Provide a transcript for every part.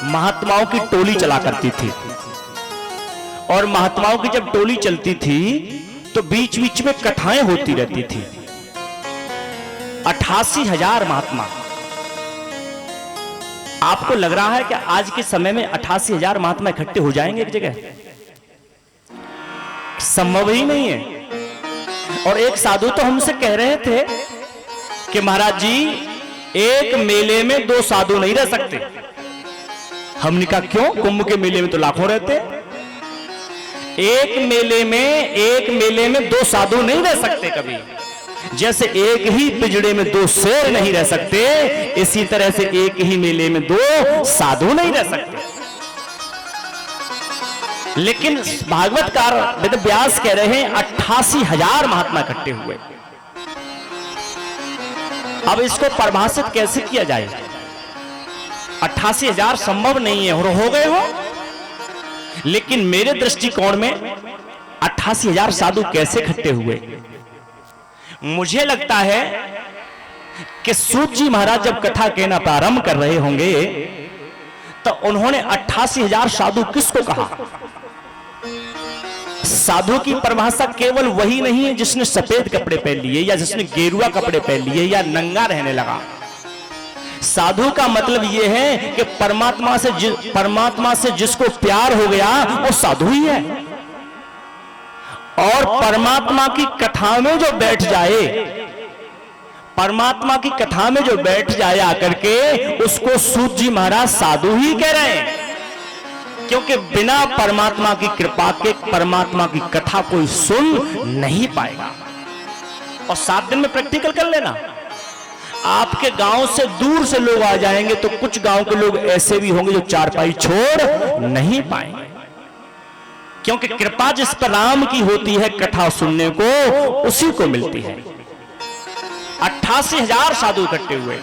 महात्माओं की टोली चला करती थी, और महात्माओं की जब टोली चलती थी तो बीच बीच में कथाएं होती रहती थी। 88,000 महात्मा। आपको लग रहा है कि आज के समय में 88,000 महात्मा इकट्ठे हो जाएंगे एक जगह? संभव ही नहीं है। और एक साधु तो हमसे कह रहे थे कि महाराज जी, एक मेले में 2 साधु नहीं रह सकते। हमने कहा क्यों? कुंभ के मेले में तो लाखों रहते। एक मेले में 2 साधु नहीं रह सकते कभी। जैसे एक ही पिंजड़े में 2 शेर नहीं रह सकते, इसी तरह से एक ही मेले में 2 साधु नहीं रह सकते। लेकिन भागवतकार वेद व्यास कह रहे हैं 88,000 महात्मा इकट्ठे हुए। अब इसको परिभाषित कैसे किया जाए? 88,000 संभव नहीं है, और हो गए हो। लेकिन मेरे दृष्टिकोण में 88,000 साधु कैसे इकट्ठे हुए? मुझे लगता है कि सूत जी महाराज जब कथा कहना प्रारंभ कर रहे होंगे तो उन्होंने 88,000 साधु किसको कहा? साधु की परिभाषा केवल वही नहीं है जिसने सफेद कपड़े पहन लिए, या जिसने गेरुआ कपड़े पहन लिए, या नंगा रहने लगा। साधु का मतलब यह है कि परमात्मा से जिसको प्यार हो गया वो साधु ही है। और परमात्मा की कथा में जो बैठ जाए, परमात्मा की कथा में जो बैठ जाए आकर के, उसको सूत जी महाराज साधु ही कह रहे हैं। क्योंकि बिना परमात्मा की कृपा के परमात्मा की कथा कोई सुन नहीं पाएगा। और 7 दिन में प्रैक्टिकल कर लेना। आपके गांव से दूर से लोग आ जाएंगे तो कुछ गांव के लोग ऐसे भी होंगे जो चारपाई छोड़ नहीं पाएंगे। क्योंकि कृपा जिस पर राम की होती है कथा सुनने को, उसी को मिलती है। 88,000 साधु इकट्ठे हुए।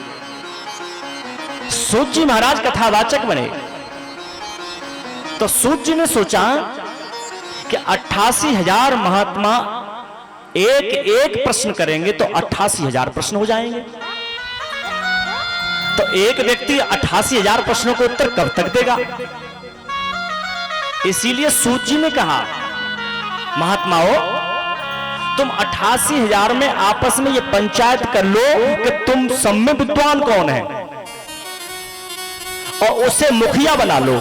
सूत जी महाराज कथावाचक बने। तो सूत जी ने सोचा कि 88,000 महात्मा एक प्रश्न करेंगे तो 88,000 प्रश्न हो जाएंगे। तो एक व्यक्ति 88,000 प्रश्नों को उत्तर कब तक देगा? इसीलिए सूत जी ने कहा, महात्माओं, तुम 88,000 में आपस में ये पंचायत कर लो कि तुम सब में विद्वान कौन है, और उसे मुखिया बना लो,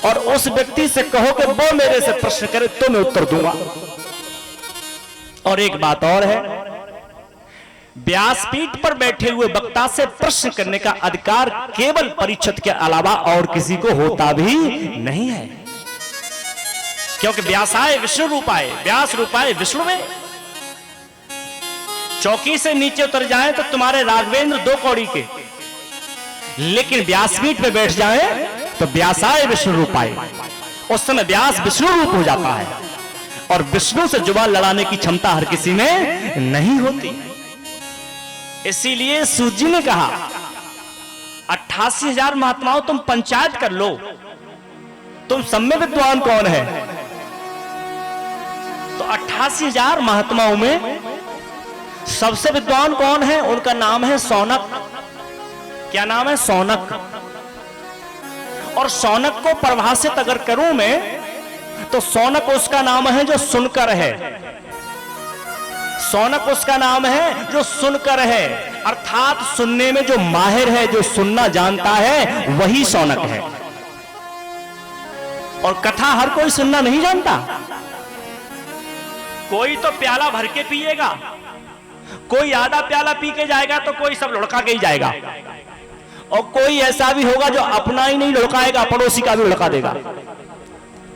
और उस व्यक्ति से कहो कि वो मेरे से प्रश्न करे तो मैं उत्तर दूंगा। और एक बात और है, व्यासपीठ पर बैठे हुए वक्ता से प्रश्न करने का अधिकार केवल परीक्षित के अलावा और किसी को होता भी नहीं है। क्योंकि व्यासाय विष्णु रूपाय, व्यास रूपाय विष्णु में। चौकी से नीचे उतर जाएं तो तुम्हारे राघवेंद्र 2 कौड़ी के, लेकिन व्यासपीठ पे बैठ जाएं तो व्यासाय विष्णु रूपाय। उस समय व्यास विष्णु रूप हो जाता है, और विष्णु से जुबान लड़ाने की क्षमता हर किसी में नहीं होती। इसीलिए सूत जी ने कहा 88,000 महात्माओं तुम पंचायत कर लो, तुम सब में विद्वान कौन है? तो 88,000 महात्माओं में सबसे विद्वान कौन है? उनका नाम है सौनक। क्या नाम है? सौनक। और सौनक को परिभाषित अगर करूं मैं तो सौनक उसका नाम है जो सुनकर है। सौनक उसका नाम है जो सुनकर है, अर्थात सुनने में जो माहिर है, जो सुनना जानता है, वही सौनक है। और कथा हर कोई सुनना नहीं जानता। कोई तो प्याला भर के पिएगा, कोई आधा प्याला पी के जाएगा, तो कोई सब लुढ़का के ही जाएगा, और कोई ऐसा भी होगा जो अपना ही नहीं लुढ़काएगा, पड़ोसी का भी लुढ़का देगा।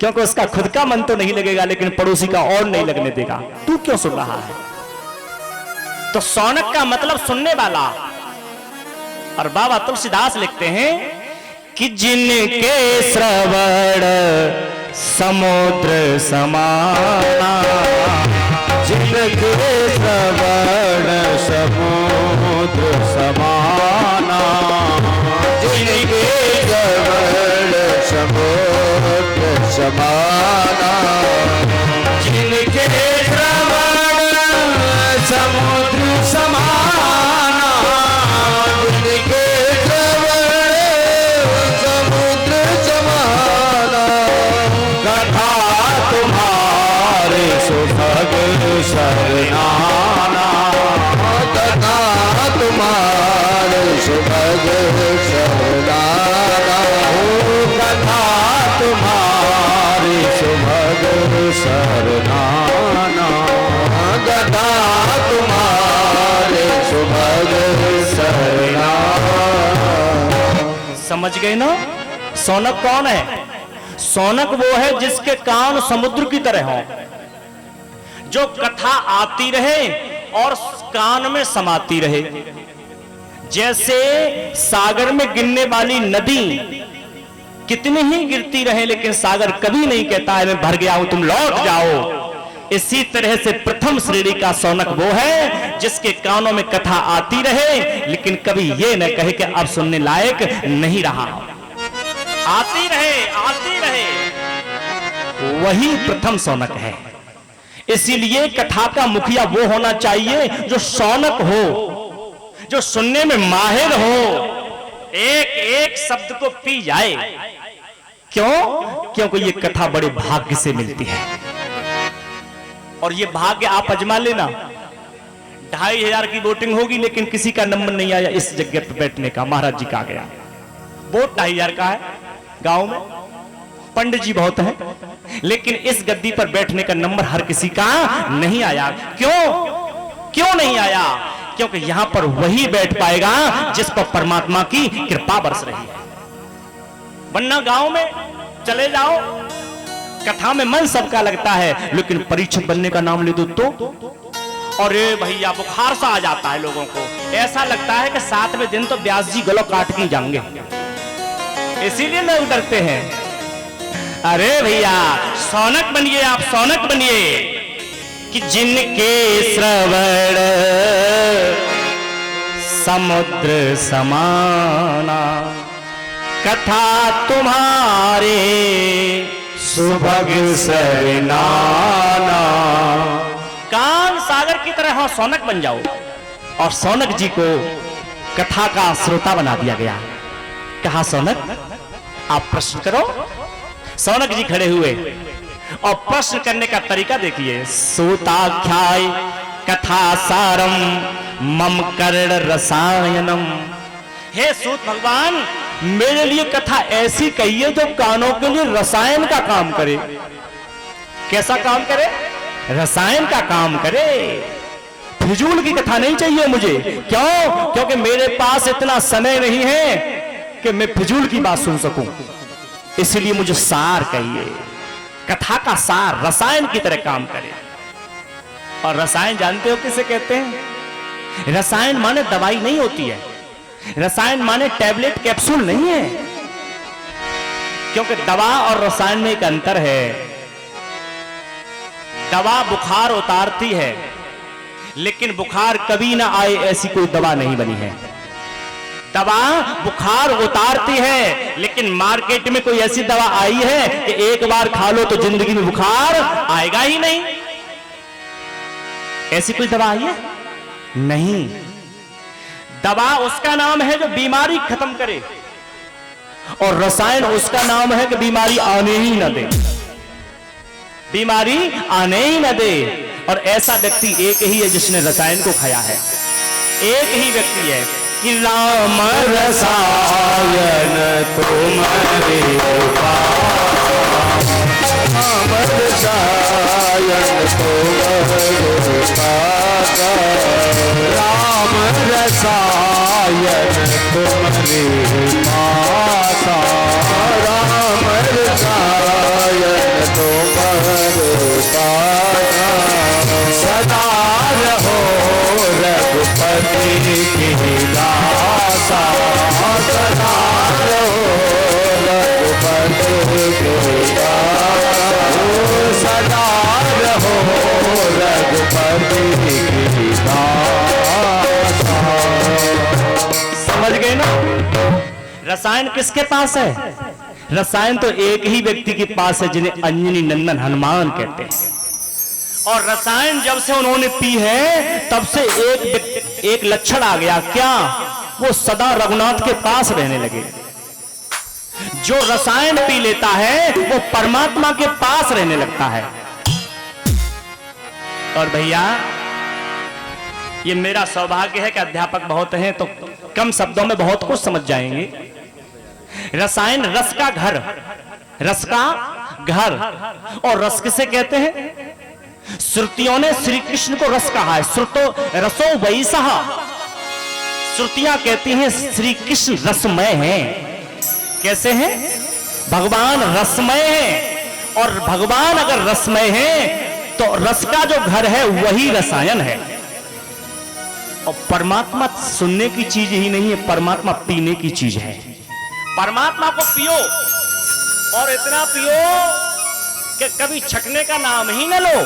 क्योंकि उसका खुद का मन तो नहीं लगेगा, लेकिन पड़ोसी का और नहीं लगने देगा। तू क्यों सुन रहा है? तो सौनक का मतलब सुनने वाला। और बाबा तुलसीदास लिखते हैं कि जिनके श्रवण समुद्र समाना, जिनके श्रवण समुद्र समाना, जिनके श्रवण समुद्र समाना, जिनके श्रवण समुद्र समाना, जिनके श्रवण सरनाना कथा तुम्हारे सुभग सरनाना कथा तुम्हारी सुभग सरनाना कथा तुम्हारे सुभग सरनाना। समझ गए ना? सौनक कौन है? सौनक वो है जिसके कान समुद्र की तरह हो, जो कथा आती रहे और कान में समाती रहे। जैसे सागर में गिरने वाली नदी कितनी ही गिरती रहे लेकिन सागर कभी नहीं कहता है मैं भर गया हूं, तुम लौट जाओ। इसी तरह से प्रथम श्रेणी का सौनक वो है जिसके कानों में कथा आती रहे लेकिन कभी ये न कहे कि अब सुनने लायक नहीं रहा। आती रहे, वही प्रथम सौनक है। इसीलिए कथा का मुखिया वो होना चाहिए जो सौनक हो, जो सुनने में माहिर हो, एक एक शब्द को पी जाए। क्यों? क्योंकि ये कथा बड़े भाग्य से मिलती है और ये भाग्य आप अजमा लेना। 2500 की वोटिंग होगी लेकिन किसी का नंबर नहीं आया इस जगह पर बैठने का। महाराज जी का आ गया, वोट 2500 का है, गांव में पंडित जी बहुत हैं लेकिन इस गद्दी पर बैठने का नंबर हर किसी का नहीं आया। क्यों नहीं आया? क्योंकि यहां पर वही बैठ पाएगा जिस पर परमात्मा की कृपा बरस रही है। वरना गांव में चले जाओ, कथा में मन सबका लगता है लेकिन परीक्षक बनने का नाम ले दो तो अरे भैया बुखार सा आ जाता है लोगों को। ऐसा लगता है कि 7वें दिन तो व्यास जी गलो काट के जाएंगे, इसीलिए लोग डरते हैं। अरे भैया सौनक बनिए, आप सौनक बनिए कि जिनके श्रवण समुद्र समाना कथा तुम्हारे सुभग सरनाना। कान सागर की तरह हो, सौनक बन जाओ। और सौनक जी को कथा का श्रोता बना दिया गया। कहा सौनक आप प्रश्न करो। सौनक जी खड़े हुए और प्रश्न करने का तरीका देखिए। सूताख्याय कथा सारम मम कर्ण रसायनम। हे सूत भगवान, मेरे लिए कथा ऐसी कहिए जो कानों के लिए रसायन का काम करे। कैसा काम करे? रसायन का काम करे। फिजूल की कथा नहीं चाहिए मुझे। क्यों? क्योंकि मेरे पास इतना समय नहीं है कि मैं फिजूल की बात सुन सकूं। इसलिए मुझे सार कहिए, कथा का सार रसायन की तरह काम करे। और रसायन जानते हो किसे कहते हैं? रसायन माने दवाई नहीं होती है, रसायन माने टैबलेट कैप्सूल नहीं है। क्योंकि दवा और रसायन में एक अंतर है। दवा बुखार उतारती है लेकिन बुखार कभी ना आए ऐसी कोई दवा नहीं बनी है। दवा बुखार उतारती है लेकिन मार्केट में कोई ऐसी दवा आई है कि एक बार खा लो तो जिंदगी में बुखार आएगा ही नहीं। ऐसी कोई दवा आई है? नहीं। दवा उसका नाम है जो बीमारी खत्म करे और रसायन उसका नाम है कि बीमारी आने ही न दे, बीमारी आने ही न दे। और ऐसा व्यक्ति एक ही है जिसने रसायन को खाया है। एक ही व्यक्ति है कि राम रसायन तुम्हारे पास, राम रसायन तुम्हारे पास, राम रसायन तुम्हारे पास, राम रसायन तुम्हारे पास। सदा रहो रघुपति की दासा, सदा रहो रघुपति की दासा, सदा रहो रघुपति की दासा। समझ गए ना? रसायन किसके पास है? रसायन तो एक ही व्यक्ति के पास है जिन्हें अंजनी नंदन हनुमान कहते हैं। और रसायन जब से उन्होंने पी है तब से एक लक्षण आ गया। क्या? वो सदा रघुनाथ के पास रहने लगे। जो रसायन पी लेता है वो परमात्मा के पास रहने लगता है। और भैया ये मेरा सौभाग्य है कि अध्यापक बहुत हैं तो कम शब्दों में बहुत कुछ समझ जाएंगे। रसायन रस का घर, रस का घर, और रस किसे कहते हैं? श्रुतियों ने श्री कृष्ण को रस कहा है। श्रुतो रसो वैसह, श्रुतियां कहती हैं श्री कृष्ण रसमय हैं। कैसे हैं? भगवान रसमय हैं, और भगवान अगर रसमय हैं तो रस का जो घर है वही रसायन है। और परमात्मा सुनने की चीज ही नहीं है, परमात्मा पीने की चीज है। परमात्मा को पियो और इतना पियो कि कभी छकने का नाम ही न लो।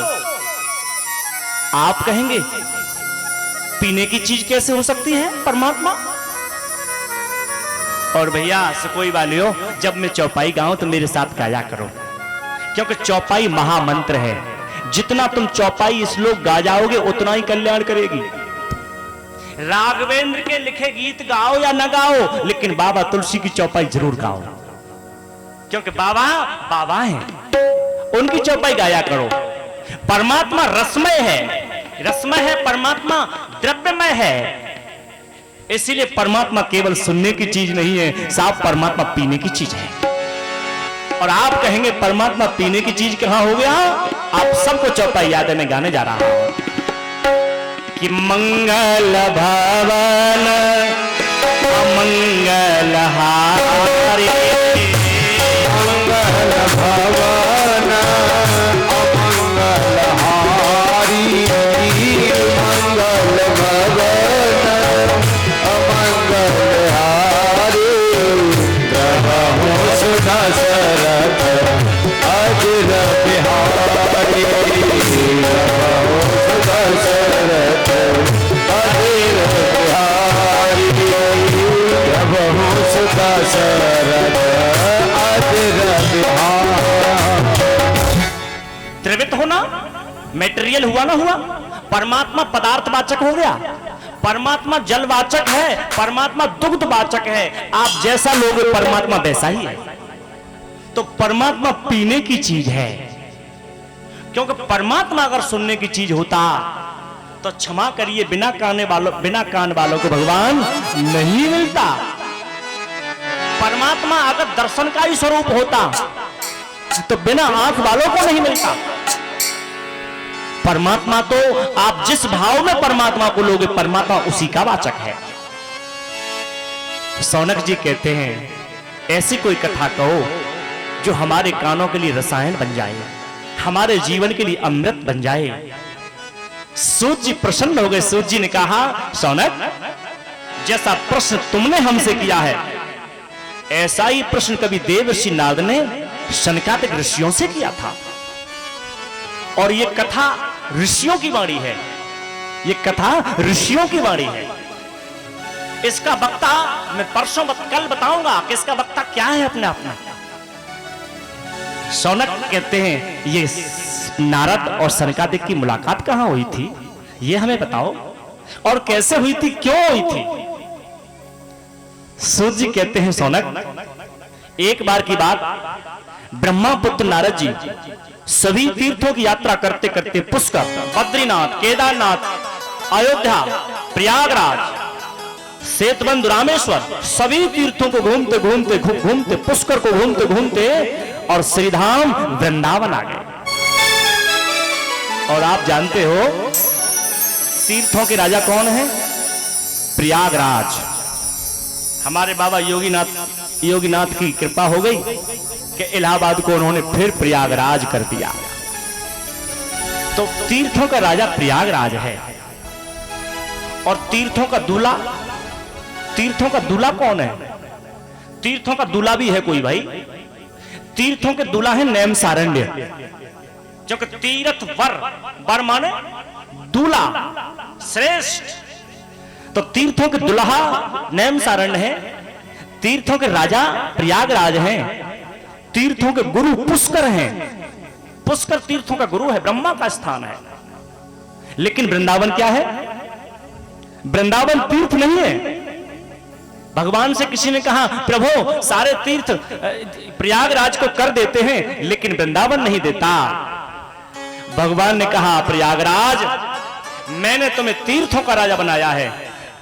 आप कहेंगे पीने की चीज कैसे हो सकती है परमात्मा? और भैया सकोई वालियों, जब मैं चौपाई गाऊं तो मेरे साथ गाया करो, क्योंकि चौपाई महामंत्र है। जितना तुम चौपाई श्लोक गा जाओगे उतना ही कल्याण करेगी। राघवेंद्र के लिखे गीत गाओ या न गाओ, लेकिन बाबा तुलसी की चौपाई जरूर गाओ, क्योंकि बाबा बाबा हैं, उनकी चौपाई गाया करो। परमात्मा रसमय है, रसमय है, परमात्मा द्रव्यमय है। इसीलिए परमात्मा केवल सुनने की चीज नहीं है, साफ परमात्मा पीने की चीज है। और आप कहेंगे परमात्मा पीने की चीज कहां हो गया? आप सबको चौपाई याद है, मैं गाने जा रहा हूं कि मंगल भवन अमंगल हारी, मंगल भवन अमंगल हारी, मंगल भवन अमंगल हारी, प्रभु सुधा सरथ अजर बिहारी, प्रभु सुधा सरथ अजर बिहारी, प्रभु सुधा सरथ अजर बिहारी। त्रिवित होना मेटेरियल हुआ ना हुआ, परमात्मा पदार्थवाचक हो गया, परमात्मा जलवाचक है, परमात्मा दुग्धवाचक है। आप जैसा लोगे परमात्मा वैसा ही है। तो परमात्मा पीने की चीज है, क्योंकि परमात्मा अगर सुनने की चीज होता तो क्षमा करिए बिना कान वालों को भगवान नहीं मिलता। परमात्मा अगर दर्शन का ही स्वरूप होता तो बिना आंख वालों को नहीं मिलता। परमात्मा तो आप जिस भाव में परमात्मा को लोगे, परमात्मा उसी का वाचक है। सौनक जी कहते हैं ऐसी कोई कथा कहो जो हमारे कानों के लिए रसायन बन जाए, हमारे जीवन के लिए अमृत बन जाए। सूत जी प्रसन्न हो गए। सूत जी ने कहा सौनक, जैसा प्रश्न तुमने हमसे किया है ऐसा ही प्रश्न कभी देवर्षि नारद ने सनकादिक ऋषियों से किया था। और ये कथा ऋषियों की वाणी है, ये कथा ऋषियों की वाणी है। इसका वक्ता मैं कल बताऊंगा कि इसका वक्ता क्या है अपने आप में। सौनक कहते हैं ये नारद और सनकादिक की मुलाकात कहां हुई थी, ये हमें बताओ, और कैसे हुई थी, क्यों हुई थी। सूत जी कहते हैं सौनक, एक बार की बात, ब्रह्मापुत्र नारद जी सभी तीर्थों की यात्रा करते करते पुष्कर, बद्रीनाथ, केदारनाथ, अयोध्या, प्रयागराज, सेतबंद, रामेश्वर, सभी तीर्थों को घूमते पुष्कर को घूमते और श्रीधाम वृंदावन आ गए। और आप जानते हो तीर्थों के राजा कौन है? प्रयागराज। हमारे बाबा योगीनाथ की कृपा हो गई कि इलाहाबाद को उन्होंने फिर प्रयागराज कर दिया। तो तीर्थों का राजा प्रयागराज है। और तीर्थों का दूल्हा कौन है? तीर्थों का दूल्हा भी है कोई भाई। तीर्थों के दूल्हा है नैमिषारण्य, जो कि तीर्थ वर माने दूल्हा श्रेष्ठ। तो तीर्थों के दुल्हा नैमिषारण्य है, तीर्थों के राजा प्रयागराज हैं, तीर्थों के गुरु पुष्कर हैं। पुष्कर तीर्थों का गुरु है, ब्रह्मा का स्थान है। लेकिन वृंदावन क्या है? वृंदावन तीर्थ नहीं है। भगवान से किसी ने कहा प्रभु सारे तीर्थ प्रयागराज को कर देते हैं लेकिन वृंदावन नहीं देता। भगवान ने कहा प्रयागराज मैंने तुम्हें तीर्थों का राजा बनाया है,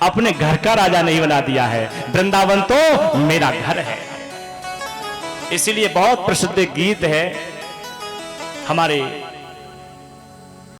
अपने घर का राजा नहीं बना दिया है। वृंदावन तो मेरा घर है। इसलिए बहुत प्रसिद्ध गीत है हमारे